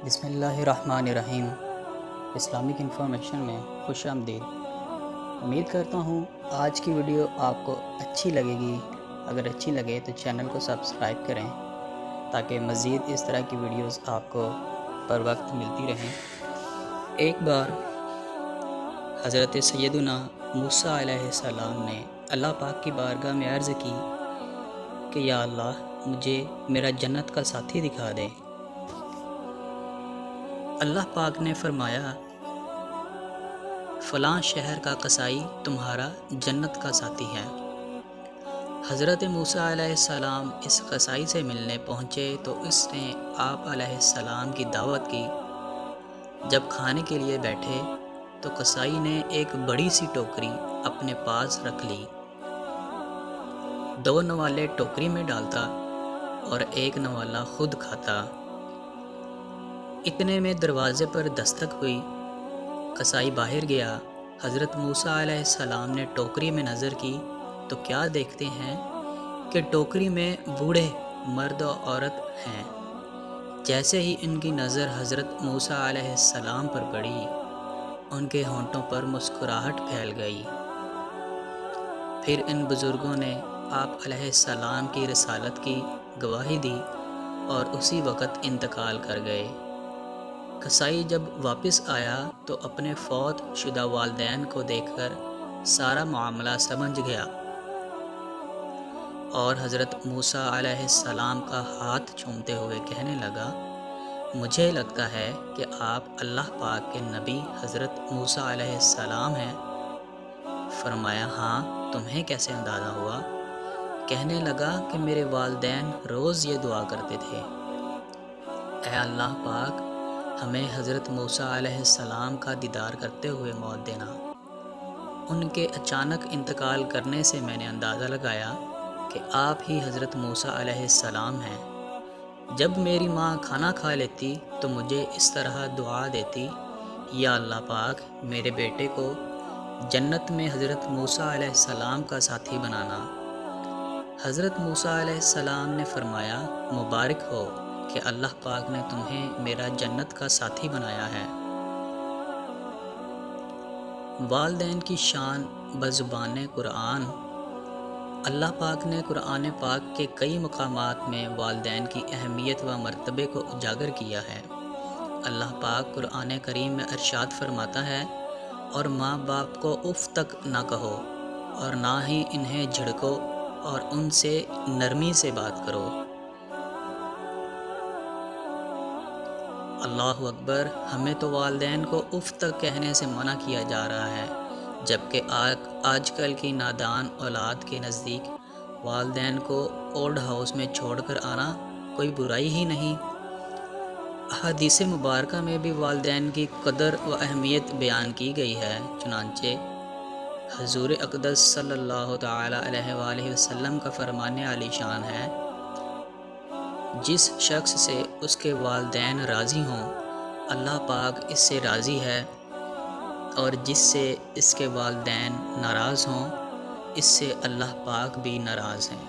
بسم اللہ الرحمن الرحیم۔ اسلامک انفارمیشن میں خوش آمدید۔ امید کرتا ہوں آج کی ویڈیو آپ کو اچھی لگے گی۔ اگر اچھی لگے تو چینل کو سبسکرائب کریں تاکہ مزید اس طرح کی ویڈیوز آپ کو پر وقت ملتی رہیں۔ ایک بار حضرت سیدنا موسیٰ علیہ السلام نے اللہ پاک کی بارگاہ میں عرض کی کہ یا اللہ مجھے میرا جنت کا ساتھی دکھا دے۔ اللہ پاک نے فرمایا فلاں شہر کا قصائی تمہارا جنت کا ساتھی ہے۔ حضرت موسیٰ علیہ السلام اس قصائی سے ملنے پہنچے تو اس نے آپ علیہ السلام کی دعوت کی۔ جب کھانے کے لیے بیٹھے تو قصائی نے ایک بڑی سی ٹوکری اپنے پاس رکھ لی۔ 2 نوالے ٹوکری میں ڈالتا اور ایک نوالا خود کھاتا۔ اتنے میں دروازے پر دستک ہوئی۔ قصائی باہر گیا۔ حضرت موسیٰ علیہ السلام نے ٹوکری میں نظر کی تو کیا دیکھتے ہیں کہ ٹوکری میں بوڑھے مرد و عورت ہیں۔ جیسے ہی ان کی نظر حضرت موسیٰ علیہ السلام پر پڑی، ان کے ہونٹوں پر مسکراہٹ پھیل گئی۔ پھر ان بزرگوں نے آپ علیہ السلام کی رسالت کی گواہی دی اور اسی وقت انتقال کر گئے۔ قصائی جب واپس آیا تو اپنے فوت شدہ والدین کو دیکھ کر سارا معاملہ سمجھ گیا اور حضرت موسیٰ علیہ السلام کا ہاتھ چومتے ہوئے کہنے لگا، مجھے لگتا ہے کہ آپ اللہ پاک کے نبی حضرت موسیٰ علیہ السلام ہیں۔ فرمایا ہاں، تمہیں کیسے اندازہ ہوا؟ کہنے لگا کہ میرے والدین روز یہ دعا کرتے تھے، اے اللہ پاک ہمیں حضرت موسیٰ علیہ السلام کا دیدار کرتے ہوئے موت دینا۔ ان کے اچانک انتقال کرنے سے میں نے اندازہ لگایا کہ آپ ہی حضرت موسیٰ علیہ السلام ہیں۔ جب میری ماں کھانا کھا لیتی تو مجھے اس طرح دعا دیتی، یا اللہ پاک میرے بیٹے کو جنت میں حضرت موسیٰ علیہ السلام کا ساتھی بنانا۔ حضرت موسیٰ علیہ السلام نے فرمایا، مبارک ہو کہ اللہ پاک نے تمہیں میرا جنت کا ساتھی بنایا ہے۔ والدین کی شان بزبان قرآن۔ اللہ پاک نے قرآن پاک کے کئی مقامات میں والدین کی اہمیت و مرتبے کو اجاگر کیا ہے۔ اللہ پاک قرآن کریم میں ارشاد فرماتا ہے، اور ماں باپ کو اف تک نہ کہو اور نہ ہی انہیں جھڑکو اور ان سے نرمی سے بات کرو۔ اللہ اکبر، ہمیں تو والدین کو اف تک کہنے سے منع کیا جا رہا ہے، جبکہ آج کل کی نادان اولاد کے نزدیک والدین کو اولڈ ہاؤس میں چھوڑ کر آنا کوئی برائی ہی نہیں۔ احادیث مبارکہ میں بھی والدین کی قدر و اہمیت بیان کی گئی ہے۔ چنانچہ حضور اقدس صلی اللہ تعالی علیہ وآلہ وسلم کا فرمان عالی شان ہے، جس شخص سے اس کے والدین راضی ہوں اللہ پاک اس سے راضی ہے، اور جس سے اس کے والدین ناراض ہوں اس سے اللہ پاک بھی ناراض ہیں۔